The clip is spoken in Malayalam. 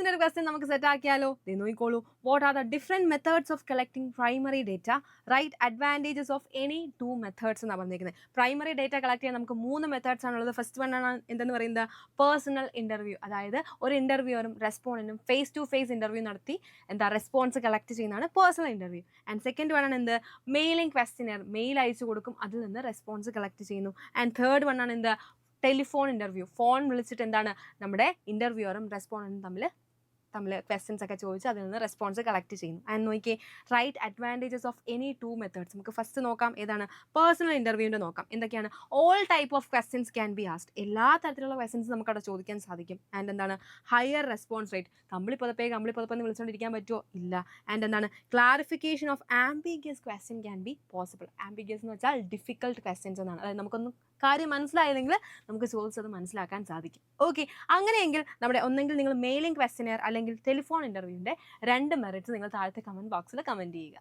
ഫസ്റ്റിന്റെ ഒരു ക്വസ്റ്റ്യൻ നമുക്ക് സെറ്റ് ആക്കിയാലോ? നോക്കിക്കോളൂ. What are the different methods of collecting primary data? Right advantages of any 2 methods എന്നാണ് പറഞ്ഞിരിക്കുന്നത്. പ്രൈമറി ഡേറ്റ കളക്ട് ചെയ്യാൻ നമുക്ക് 3 മെത്തേഡ്സ് ആണുള്ളത്. ഫസ്റ്റ് വൺ ആണ് എന്തെന്ന് പറയുന്നത്? Personal interview. അതായത് ഒരു ഇന്റർവ്യൂവറും റെസ്പോണ്ടന്റും ഫേസ് ടു ഫേസ് ഇന്റർവ്യൂ നടത്തി റെസ്പോൺസ് കളക്ട് ചെയ്യുന്നതാണ് personal interview. And second one ആണ് എന്ത്? Mailing questionnaire. മെയിൽ അയച്ചു കൊടുക്കും, അതിൽ നിന്ന് റെസ്പോൺസ് കളക്ട് ചെയ്യുന്നു. ആൻഡ് തേർഡ് വൺ ആണ് എന്ത്? Telephone interview. ഫോൺ വിളിച്ചിട്ട് നമ്മുടെ ഇന്റർവ്യൂവറും റെസ്പോണ്ടന്റും തമ്മിൽ ക്വസ്റ്റ്യൻസ് ഒക്കെ ചോദിച്ച് അതിൽ നിന്ന് റെസ്പോൺസ് കളക്ട് ചെയ്യുന്നു. ആൻഡ് നോക്കിയേ, right advantages of any 2 methods. നമുക്ക് ഫസ്റ്റ് നോക്കാം, ഏതാണ്? പേഴ്സണൽ ഇന്റർവ്യൂവിൻ്റെ നോക്കാം. എന്തൊക്കെയാണ്? All type of questions can be asked. എല്ലാ തരത്തിലുള്ള ക്വസ്റ്റ്യൻസ് നമുക്ക് അവിടെ ചോദിക്കാൻ സാധിക്കും. ആൻഡ് എന്താണ്? Higher response rate. കമ്പിളി പുതപ്പെന്ന് വിളിച്ചുകൊണ്ടിരിക്കാൻ പറ്റുമോ? ഇല്ല. ആൻഡ് എന്താണ്? Clarification of ambiguous question can be possible. Ambiguous എന്ന് വെച്ചാൽ ഡിഫിക്കൽട്ട് ക്വസ്റ്റ്യൻസ് എന്നാണ്. അതായത് നമുക്കൊന്നും കാര്യം മനസ്സിലായില്ലെങ്കിൽ നമുക്ക് ചോദിച്ചത് മനസ്സിലാക്കാൻ സാധിക്കും. ഓക്കെ, അങ്ങനെയെങ്കിൽ ഒന്നെങ്കിൽ നിങ്ങൾ മെയിലിംഗ് ക്വസ്റ്റ്യനെയർ അല്ലെങ്കിൽ ടെലിഫോൺ ഇന്റർവ്യൂവിൻ്റെ 2 മെറിറ്റ്സ് നിങ്ങൾ താഴത്തെ കമന്റ് ബോക്സിൽ കമന്റ് ചെയ്യുക.